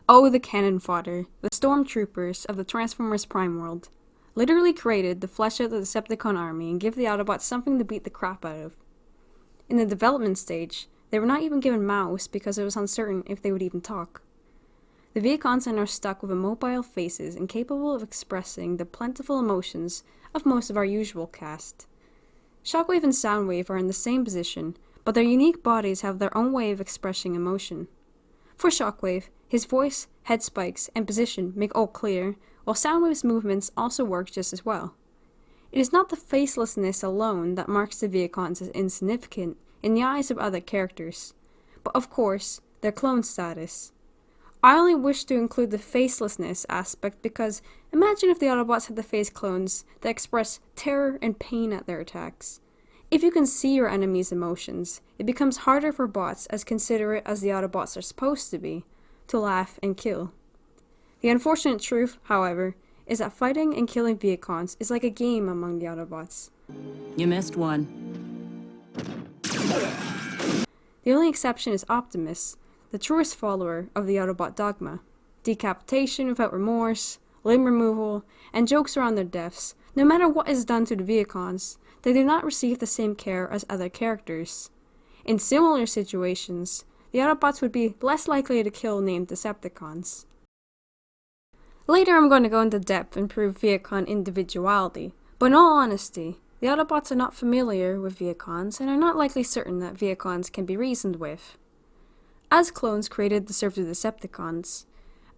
Oh, the cannon fodder, the stormtroopers of the Transformers Prime world. Literally created to flesh out the Decepticon army and give the Autobots something to beat the crap out of. In the development stage, they were not even given mouths because it was uncertain if they would even talk. The Vehicons are now stuck with immobile faces incapable of expressing the plentiful emotions of most of our usual cast. Shockwave and Soundwave are in the same position, but their unique bodies have their own way of expressing emotion. For Shockwave, his voice, head spikes, and position make all clear, while Soundwave's movements also work just as well. It is not the facelessness alone that marks the Vehicons as insignificant in the eyes of other characters, but of course, their clone status. I only wish to include the facelessness aspect because imagine if the Autobots had the face clones that express terror and pain at their attacks. If you can see your enemy's emotions, it becomes harder for bots as considerate as the Autobots are supposed to be, to laugh and kill. The unfortunate truth, however, is that fighting and killing Vehicons is like a game among the Autobots. You missed one. The only exception is Optimus, the truest follower of the Autobot dogma. Decapitation without remorse, limb removal, and jokes around their deaths. No matter what is done to the Vehicons, they do not receive the same care as other characters. In similar situations, the Autobots would be less likely to kill named Decepticons. Later I'm going to go into depth and prove Vehicon individuality, but in all honesty, the Autobots are not familiar with Vehicons and are not likely certain that Vehicons can be reasoned with. As clones created to serve the Decepticons,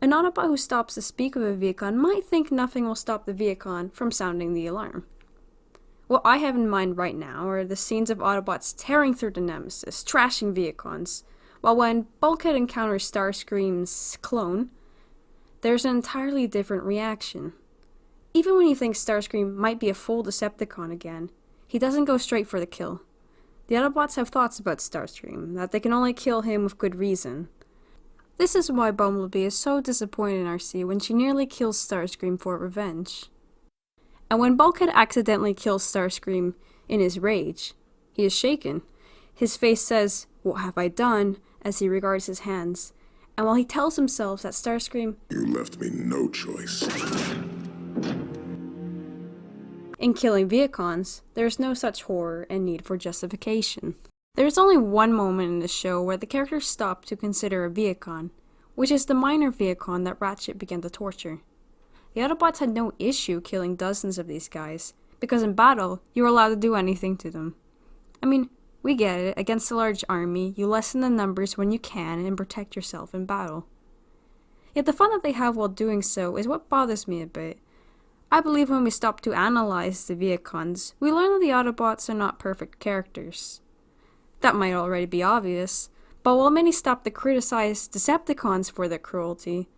an Autobot who stops to speak with a Vehicon might think nothing will stop the Vehicon from sounding the alarm. What I have in mind right now are the scenes of Autobots tearing through the Nemesis, trashing Vehicons, while when Bulkhead encounters Starscream's clone, there's an entirely different reaction. Even when he thinks Starscream might be a full Decepticon again, he doesn't go straight for the kill. The Autobots have thoughts about Starscream, that they can only kill him with good reason. This is why Bumblebee is so disappointed in RC when she nearly kills Starscream for revenge. And when Bulkhead accidentally kills Starscream in his rage, he is shaken. His face says, "What have I done?" as he regards his hands. And while he tells himself that Starscream, "You left me no choice." in killing Vehicons, there is no such horror and need for justification. There is only one moment in the show where the characters stop to consider a Vehicon, which is the minor Vehicon that Ratchet began to torture. The Autobots had no issue killing dozens of these guys, because in battle, you are allowed to do anything to them. I mean, we get it, against a large army, you lessen the numbers when you can and protect yourself in battle. Yet the fun that they have while doing so is what bothers me a bit. I believe when we stop to analyze the Vehicons, we learn that the Autobots are not perfect characters. That might already be obvious, but while many stop to criticize Decepticons for their cruelty,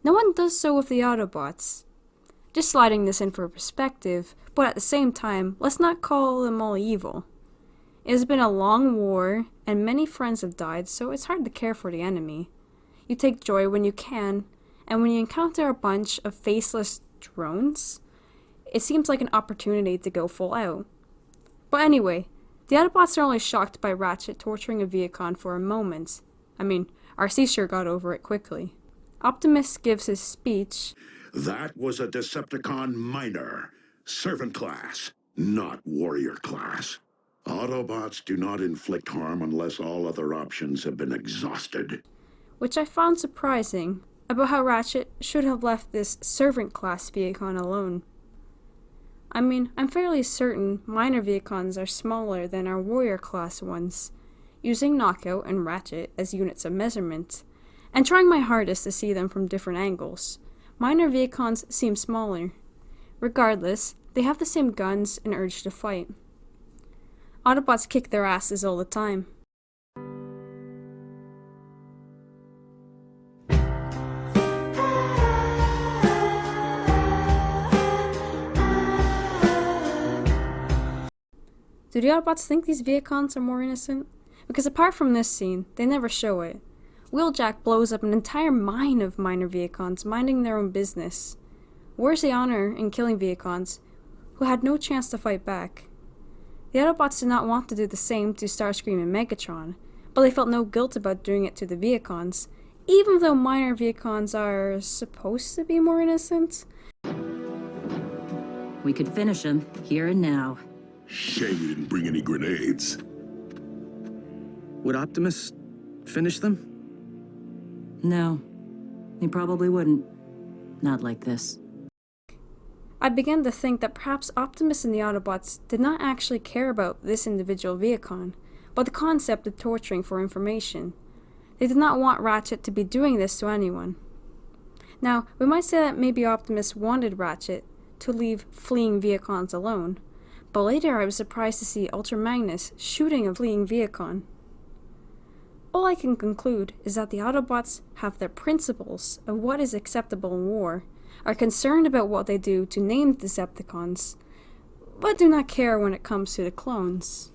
no one does so with the Autobots. Just sliding this in for perspective, but at the same time, let's not call them all evil. It has been a long war, and many friends have died, so it's hard to care for the enemy. You take joy when you can, and when you encounter a bunch of faceless drones, it seems like an opportunity to go full out. But anyway, the Autobots are only shocked by Ratchet torturing a Vehicon for a moment. I mean, RC sure got over it quickly. Optimus gives his speech. That was a Decepticon minor, servant class, not warrior class. Autobots do not inflict harm unless all other options have been exhausted. Which I found surprising, about how Ratchet should have left this servant class Vehicon alone. I mean, I'm fairly certain minor Vehicons are smaller than our warrior class ones, using Knockout and Ratchet as units of measurement, and trying my hardest to see them from different angles. Minor Vehicons seem smaller. Regardless, they have the same guns and urge to fight. Autobots kick their asses all the time. Do the Autobots think these Vehicons are more innocent? Because apart from this scene, they never show it. Wheeljack blows up an entire mine of minor Vehicons minding their own business. Where's the honor in killing Vehicons, who had no chance to fight back? The Autobots did not want to do the same to Starscream and Megatron, but they felt no guilt about doing it to the Vehicons, even though minor Vehicons are supposed to be more innocent. We could finish him, here and now. Shame you didn't bring any grenades. Would Optimus finish them? No, he probably wouldn't. Not like this. I began to think that perhaps Optimus and the Autobots did not actually care about this individual Vehicon, but the concept of torturing for information. They did not want Ratchet to be doing this to anyone. Now, we might say that maybe Optimus wanted Ratchet to leave fleeing Vehicons alone, but later I was surprised to see Ultra Magnus shooting a fleeing Vehicon. All I can conclude is that the Autobots have their principles of what is acceptable in war, are concerned about what they do to named Decepticons, but do not care when it comes to the clones.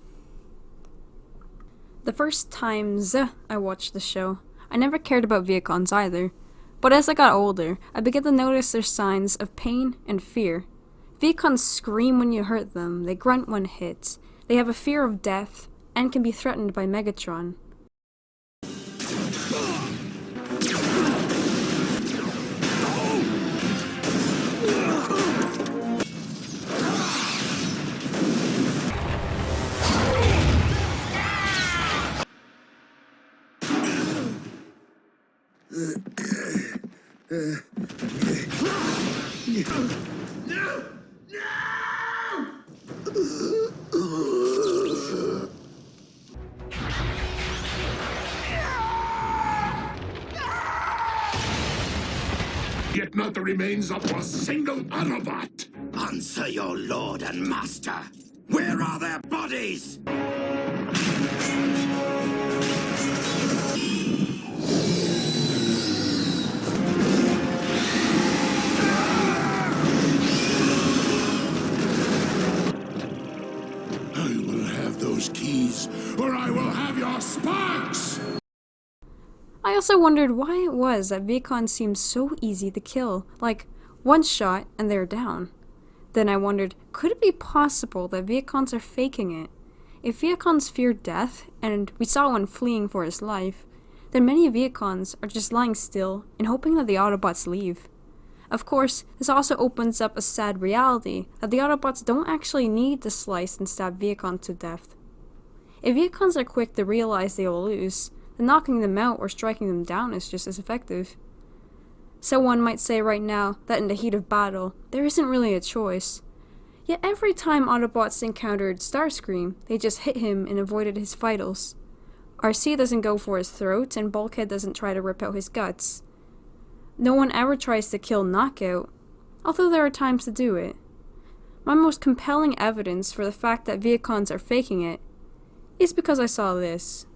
The first times I watched the show, I never cared about Vehicons either, but as I got older, I began to notice their signs of pain and fear. Vehicons scream when you hurt them, they grunt when hit, they have a fear of death, and can be threatened by Megatron. Yet not the remains of a single Autobot. Answer your lord and master. Where are their bodies? I will have those keys, or I will have your sparks! I also wondered why it was that Vehicons seemed so easy to kill, like one shot and they're down. Then I wondered, could it be possible that Vehicons are faking it? If Vehicons fear death, and we saw one fleeing for his life, then many Vehicons are just lying still and hoping that the Autobots leave. Of course, this also opens up a sad reality that the Autobots don't actually need to slice and stab Vehicons to death. If Vehicons are quick to realize they will lose, then knocking them out or striking them down is just as effective. So one might say right now that in the heat of battle, there isn't really a choice. Yet every time Autobots encountered Starscream, they just hit him and avoided his vitals. RC doesn't go for his throat, and Bulkhead doesn't try to rip out his guts. No one ever tries to kill Knockout, although there are times to do it. My most compelling evidence for the fact that Vehicons are faking it is because I saw this.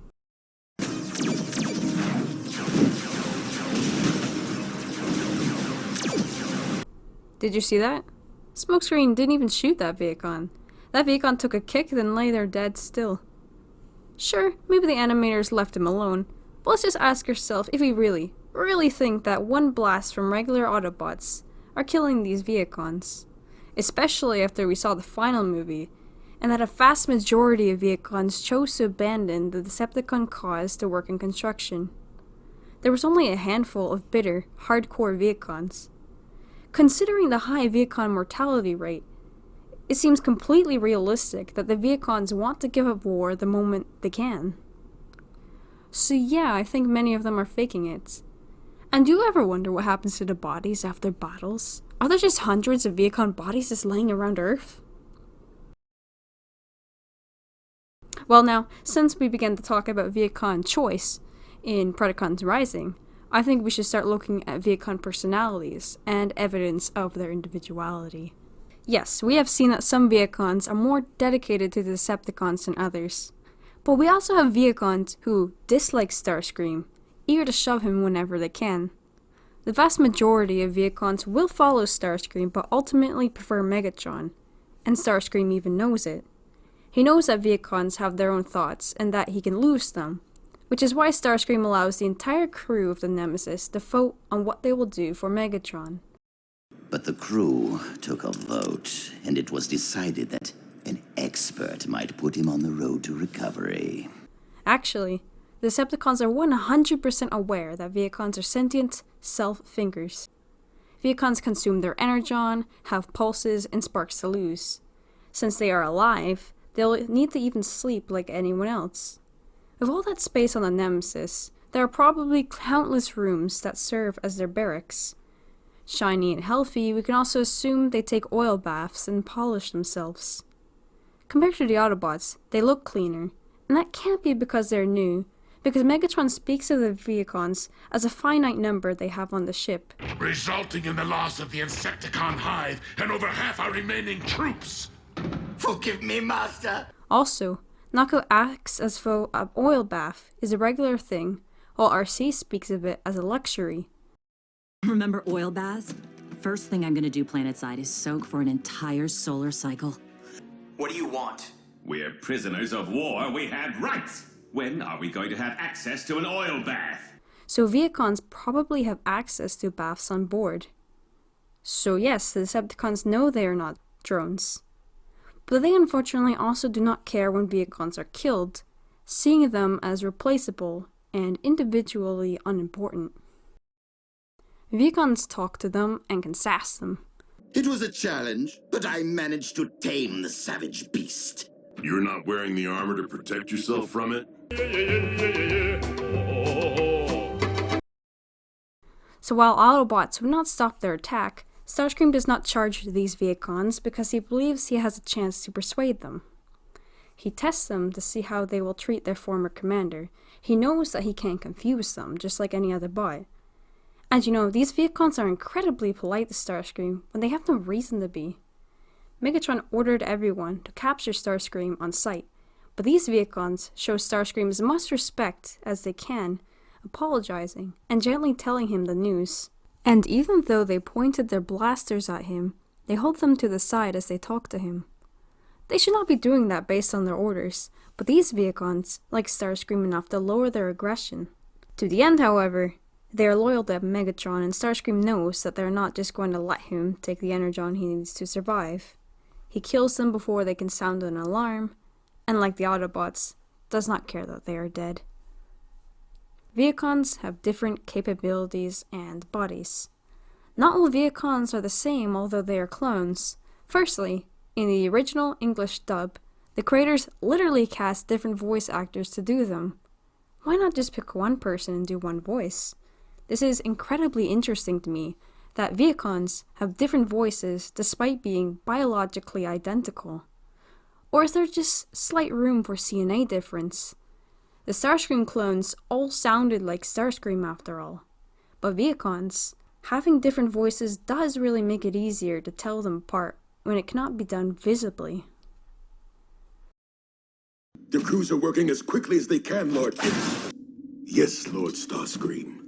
Did you see that? Smokescreen didn't even shoot that Vehicon. That Vehicon took a kick, then lay there dead still. Sure, maybe the animators left him alone, but let's just ask yourself if you really think that one blast from regular Autobots are killing these Vehicons. Especially after we saw the final movie, and that a vast majority of Vehicons chose to abandon the Decepticon cause to work in construction. There was only a handful of bitter, hardcore Vehicons. Considering the high Vehicon mortality rate, it seems completely realistic that the Vehicons want to give up war the moment they can. So yeah, I think many of them are faking it. And do you ever wonder what happens to the bodies after battles? Are there just hundreds of Vehicon bodies just laying around Earth? Well now, since we began to talk about Vehicon choice in Predacons Rising, I think we should start looking at Vehicon personalities and evidence of their individuality. Yes, we have seen that some Vehicons are more dedicated to the Decepticons than others. But we also have Vehicons who dislike Starscream, eager to shove him whenever they can. The vast majority of Vehicons will follow Starscream but ultimately prefer Megatron, and Starscream even knows it. He knows that Vehicons have their own thoughts and that he can lose them, which is why Starscream allows the entire crew of the Nemesis to vote on what they will do for Megatron. But the crew took a vote, and it was decided that an expert might put him on the road to recovery. Actually, The Decepticons are 100% aware that Vehicons are sentient self-fingers. Vehicons consume their energon, have pulses, and sparks to lose. Since they are alive, they'll need to even sleep like anyone else. With all that space on the Nemesis, there are probably countless rooms that serve as their barracks. Shiny and healthy, we can also assume they take oil baths and polish themselves. Compared to the Autobots, they look cleaner, and that can't be because they're new, because Megatron speaks of the Vehicons as a finite number they have on the ship, resulting in the loss of the Insecticon hive and over half our remaining troops. Forgive me, Master. Also, Knockout acts as though an oil bath is a regular thing, while RC speaks of it as a luxury. Remember oil baths? First thing I'm gonna do planetside is soak for an entire solar cycle. What do you want? We're prisoners of war. We had rights. When are we going to have access to an oil bath? So Vehicons probably have access to baths on board. So yes, the Decepticons know they are not drones. But they unfortunately also do not care when Vehicons are killed, seeing them as replaceable and individually unimportant. Vehicons talk to them and can sass them. It was a challenge, but I managed to tame the savage beast. You're not wearing the armor to protect yourself from it? So while Autobots would not stop their attack, Starscream does not charge these Vehicons because he believes he has a chance to persuade them. He tests them to see how they will treat their former commander. He knows that he can't confuse them, just like any other bot. And you know, these Vehicons are incredibly polite to Starscream when they have no reason to be. Megatron ordered everyone to capture Starscream on sight, but these Vehicons show Starscream as much respect as they can, apologizing and gently telling him the news. And even though they pointed their blasters at him, they hold them to the side as they talk to him. They should not be doing that based on their orders, but these Vehicons like Starscream enough to lower their aggression. To the end, however, they are loyal to Megatron, and Starscream knows that they're not just going to let him take the energon he needs to survive. He kills them before they can sound an alarm, and like the Autobots, does not care that they are dead. Vehicons have different capabilities and bodies. Not all Vehicons are the same, although they are clones. Firstly, in the original English dub, the creators literally cast different voice actors to do them. Why not just pick one person and do one voice? This is incredibly interesting to me, that Vehicons have different voices despite being biologically identical. Or is there just slight room for CNA difference? The Starscream clones all sounded like Starscream after all. But Vehicons, having different voices does really make it easier to tell them apart when it cannot be done visibly. The crews are working as quickly as they can, Lord. Yes, Lord Starscream.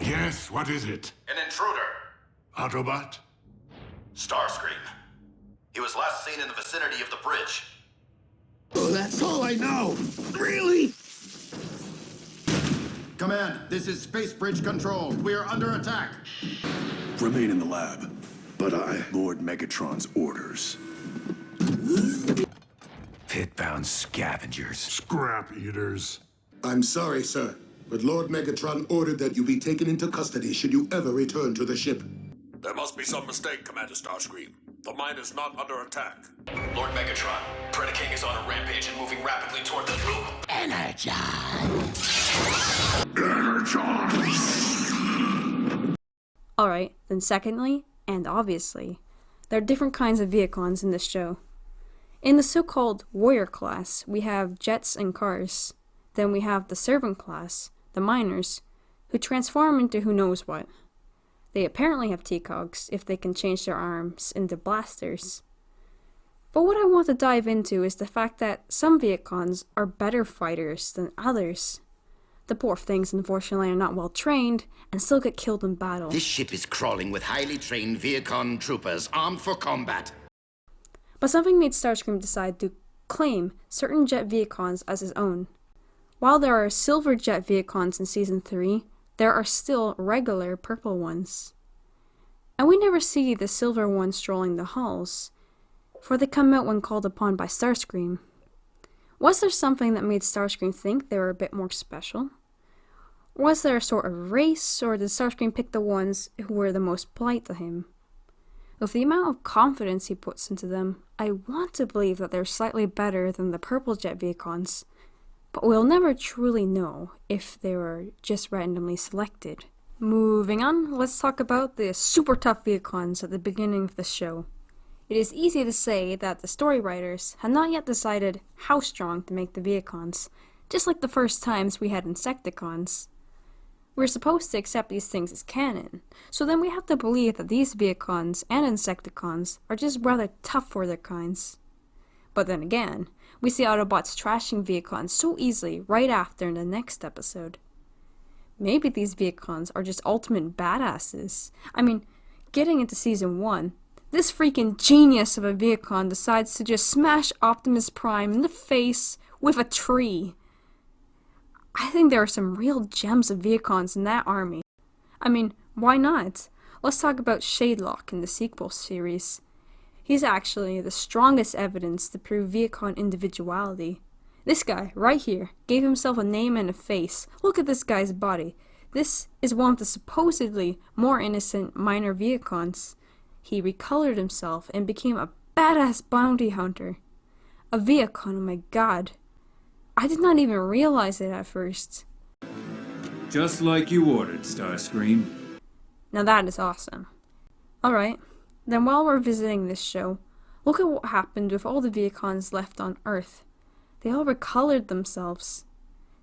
Yes, what is it? An intruder. Autobot? Starscream. He was last seen in the vicinity of the bridge. Oh, that's all I know. Really? Command, this is Space Bridge Control. We are under attack. Remain in the lab. But I... Lord Megatron's orders. Pit-bound scavengers. Scrap eaters. I'm sorry, sir, but Lord Megatron ordered that you be taken into custody should you ever return to the ship. There must be some mistake, Commander Starscream. The mine is not under attack. Lord Megatron, Predaking is on a rampage and moving rapidly toward the room. Alright, then secondly, and obviously, there are different kinds of Vehicons in this show. In the so-called warrior class, we have jets and cars. Then we have the servant class, the miners, who transform into who knows what. They apparently have T-Cogs if they can change their arms into blasters. But what I want to dive into is the fact that some Vehicons are better fighters than others. The poor things unfortunately are not well trained and still get killed in battle. This ship is crawling with highly trained Vehicon troopers armed for combat. But something made Starscream decide to claim certain jet Vehicons as his own. While there are silver jet Vehicons in Season 3, there are still regular purple ones. And we never see the silver ones strolling the halls, for they come out when called upon by Starscream. Was there something that made Starscream think they were a bit more special? Was there a sort of race, or did Starscream pick the ones who were the most polite to him? With the amount of confidence he puts into them, I want to believe that they're slightly better than the Purple Jet Vehicons, but we'll never truly know if they were just randomly selected. Moving on, let's talk about the super tough Vehicons at the beginning of the show. It is easy to say that the story writers had not yet decided how strong to make the Vehicons, just like the first times we had Insecticons. We're supposed to accept these things as canon, so then we have to believe that these Vehicons and Insecticons are just rather tough for their kinds. But then again, we see Autobots trashing Vehicons so easily right after in the next episode. Maybe these Vehicons are just ultimate badasses. I mean, getting into Season 1, this freaking genius of a Vehicon decides to just smash Optimus Prime in the face with a tree. I think there are some real gems of Vehicons in that army. I mean, why not? Let's talk about Shadelock in the sequel series. He's actually the strongest evidence to prove Vehicon individuality. This guy, right here, gave himself a name and a face. Look at this guy's body. This is one of the supposedly more innocent minor Vehicons. He recolored himself and became a badass bounty hunter. A Vehicon, oh my god. I did not even realize it at first. Just like you ordered, Starscream. Now that is awesome. Alright, then while we're visiting this show, look at what happened with all the Vehicons left on Earth. They all recolored themselves.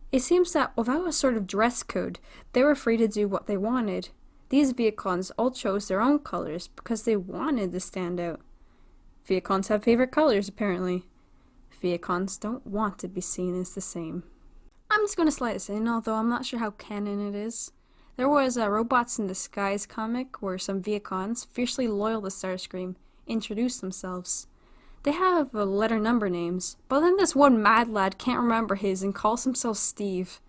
It seems that without a sort of dress code, they were free to do what they wanted. These Vehicons all chose their own colors because they wanted to stand out. Vehicons have favorite colors, apparently. Vehicons don't want to be seen as the same. I'm just going to slide this in, although I'm not sure how canon it is. There was a Robots in Disguise comic where some Vehicons, fiercely loyal to Starscream, introduced themselves. They have letter number names, but then this one mad lad can't remember his and calls himself Steve.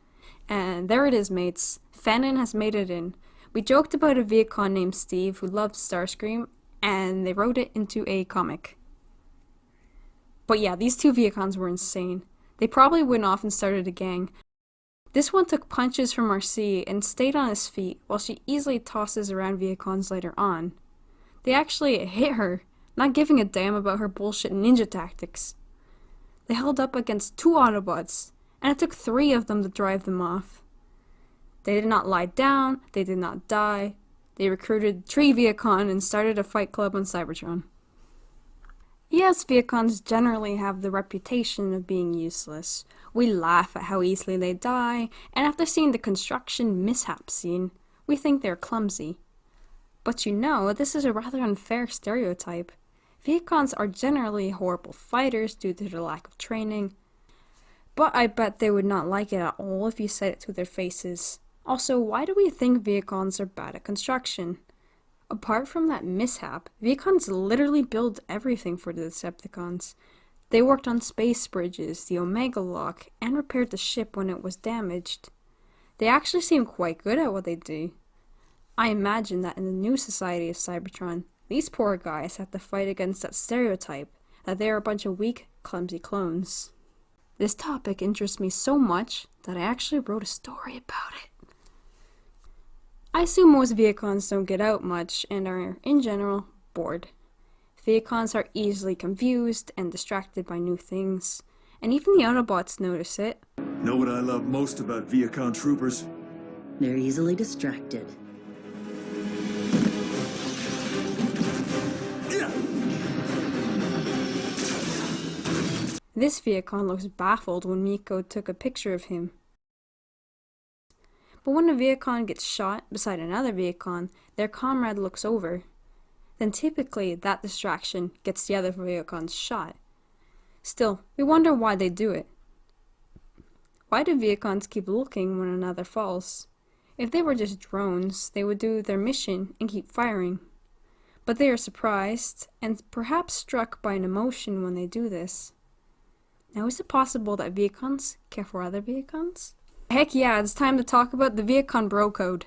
And there it is, mates. Fanon has made it in. We joked about a Vehicon named Steve who loved Starscream, and they wrote it into a comic. But yeah, these two Vehicons were insane. They probably went off and started a gang. This one took punches from Marcy and stayed on his feet while she easily tosses around Vehicons later on. They actually hit her, not giving a damn about her bullshit ninja tactics. They held up against 2 Autobots, and it took 3 of them to drive them off. They did not lie down, they did not die. They recruited 3 Vehicon and started a fight club on Cybertron. Yes, Vehicons generally have the reputation of being useless. We laugh at how easily they die, and after seeing the construction mishap scene, we think they're clumsy. But you know, this is a rather unfair stereotype. Vehicons are generally horrible fighters due to their lack of training, but I bet they would not like it at all if you said it to their faces. Also, why do we think Vehicons are bad at construction? Apart from that mishap, Vehicons literally build everything for the Decepticons. They worked on space bridges, the Omega Lock, and repaired the ship when it was damaged. They actually seem quite good at what they do. I imagine that in the new society of Cybertron, these poor guys have to fight against that stereotype that they are a bunch of weak, clumsy clones. This topic interests me so much that I actually wrote a story about it. I assume most Vehicons don't get out much and are, in general, bored. Vehicons are easily confused and distracted by new things, and even the Autobots notice it. Know what I love most about Vehicon troopers? They're easily distracted. This Vehicon looks baffled when Miko took a picture of him. But when a Vehicon gets shot beside another Vehicon, their comrade looks over. Then typically that distraction gets the other Vehicons shot. Still, we wonder why they do it. Why do Vehicons keep looking when another falls? If they were just drones, they would do their mission and keep firing. But they are surprised, and perhaps struck by an emotion when they do this. Now, is it possible that Vehicons care for other Vehicons? Heck yeah, it's time to talk about the Vehicon brocode.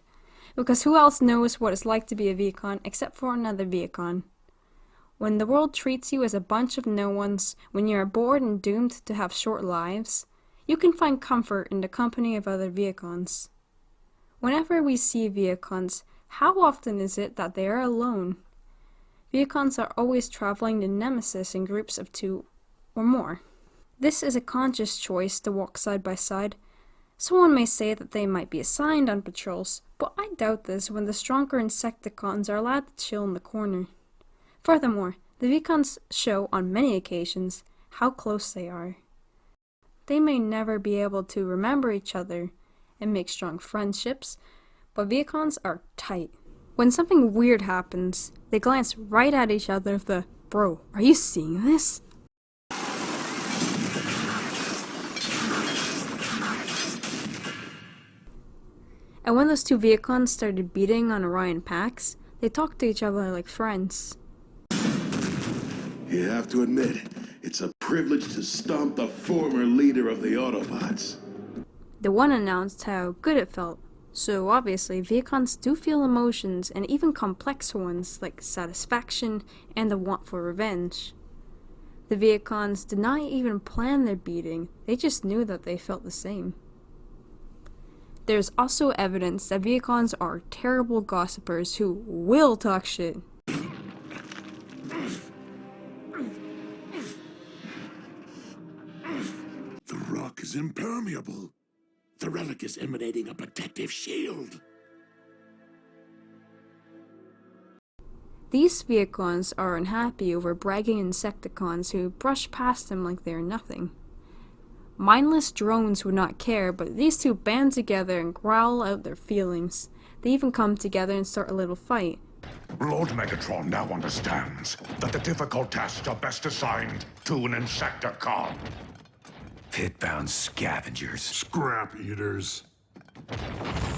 Because who else knows what it's like to be a Vehicon except for another Vehicon? When the world treats you as a bunch of no-ones, when you are bored and doomed to have short lives, you can find comfort in the company of other Vehicons. Whenever we see Vehicons, how often is it that they are alone? Vehicons are always traveling the Nemesis in groups of 2 or more. This is a conscious choice to walk side by side. Someone may say that they might be assigned on patrols, but I doubt this when the stronger Insecticons are allowed to chill in the corner. Furthermore, the Vehicons show on many occasions how close they are. They may never be able to remember each other and make strong friendships, but Vehicons are tight. When something weird happens, they glance right at each other with the, "Bro, are you seeing this?" And when those 2 Vehicons started beating on Orion Pax, they talked to each other like friends. You have to admit, it's a privilege to stomp the former leader of the Autobots. The one announced how good it felt, so obviously Vehicons do feel emotions, and even complex ones like satisfaction and the want for revenge. The Vehicons did not even plan their beating, they just knew that they felt the same. There's also evidence that Vehicons are terrible gossipers who will talk shit. The rock is impermeable. The relic is emanating a protective shield. These Vehicons are unhappy over bragging Insecticons who brush past them like they are nothing. Mindless drones would not care, but these 2 band together and growl out their feelings. They even come together and start a little fight. Lord Megatron now understands that the difficult tasks are best assigned to an Insecticon. Pit-bound scavengers. Scrap eaters.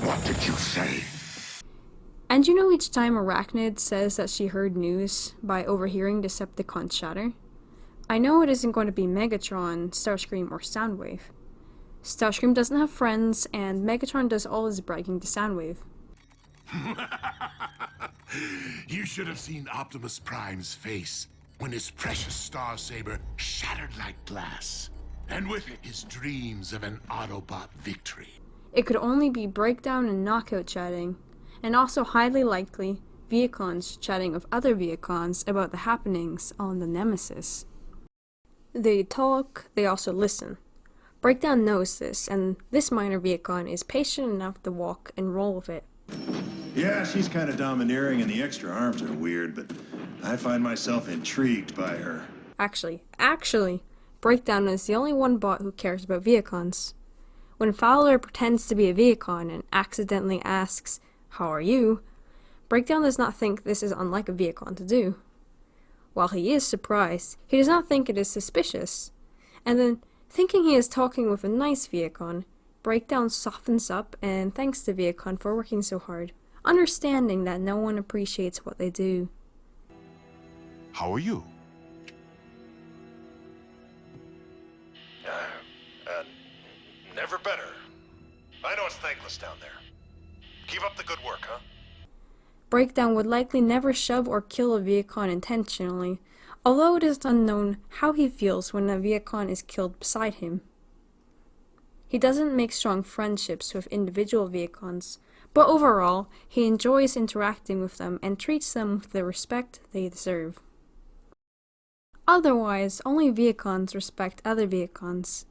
What did you say? And you know, each time Arachnid says that she heard news by overhearing Decepticon chatter, I know it isn't going to be Megatron, Starscream, or Soundwave. Starscream doesn't have friends, and Megatron does all his bragging to Soundwave. You should have seen Optimus Prime's face when his precious Star Saber shattered like glass, and with it his dreams of an Autobot victory. It could only be Breakdown and Knockout chatting, and also highly likely Vehicons chatting with other Vehicons about the happenings on the Nemesis. They talk, they also listen. Breakdown knows this, and this minor Vehicon is patient enough to walk and roll with it. Yeah, she's kind of domineering and the extra arms are weird, but I find myself intrigued by her. Actually, Breakdown is the only one bot who cares about Vehicons. When Fowler pretends to be a Vehicon and accidentally asks, "How are you?" Breakdown does not think this is unlike a Vehicon to do. While he is surprised, he does not think it is suspicious. And then, thinking he is talking with a nice Vehicon, Breakdown softens up and thanks the Vehicon for working so hard, understanding that no one appreciates what they do. How are you? Never better. I know it's thankless down there. Keep up the good work, huh? Breakdown would likely never shove or kill a Vehicon intentionally, although it is unknown how he feels when a Vehicon is killed beside him. He doesn't make strong friendships with individual Vehicons, but overall, he enjoys interacting with them and treats them with the respect they deserve. Otherwise, only Vehicons respect other Vehicons.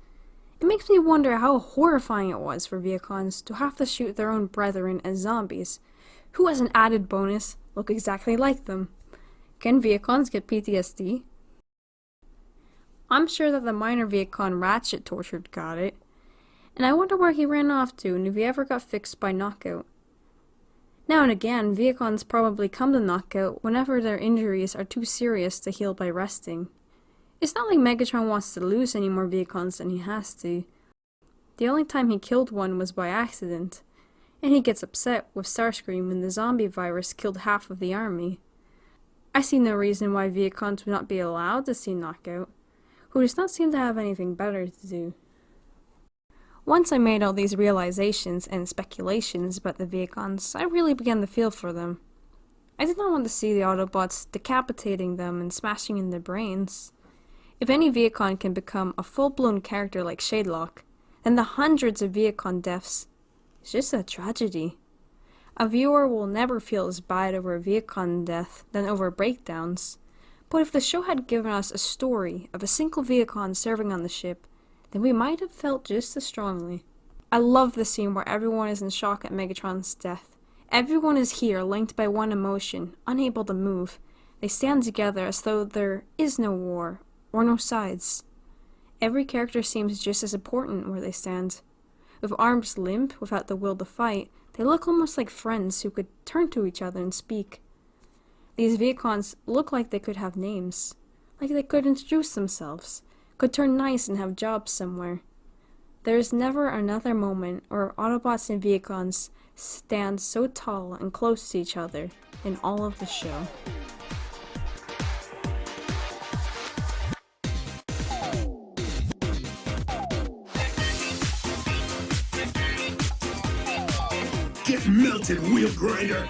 It makes me wonder how horrifying it was for Vehicons to have to shoot their own brethren as zombies, who as an added bonus, look exactly like them. Can Vehicons get PTSD? I'm sure that the minor Vehicon Ratchet tortured got it, and I wonder where he ran off to and if he ever got fixed by Knockout. Now and again, Vehicons probably come to Knockout whenever their injuries are too serious to heal by resting. It's not like Megatron wants to lose any more Vehicons than he has to. The only time he killed one was by accident, and he gets upset with Starscream when the zombie virus killed half of the army. I see no reason why Vehicons would not be allowed to see Knockout, who does not seem to have anything better to do. Once I made all these realizations and speculations about the Vehicons, I really began to feel for them. I did not want to see the Autobots decapitating them and smashing in their brains. If any Vehicon can become a full-blown character like Shadelock, then the hundreds of Vehicon deaths is just a tragedy. A viewer will never feel as bad over a Vehicon death than over breakdowns, but if the show had given us a story of a single Vehicon serving on the ship, then we might have felt just as strongly. I love the scene where everyone is in shock at Megatron's death. Everyone is here, linked by one emotion, unable to move. They stand together as though there is no war, or no sides. Every character seems just as important where they stand. With arms limp, without the will to fight, they look almost like friends who could turn to each other and speak. These Vehicons look like they could have names, like they could introduce themselves, could turn nice and have jobs somewhere. There is never another moment where Autobots and Vehicons stand so tall and close to each other in all of the show. Get melted, wheel grinder!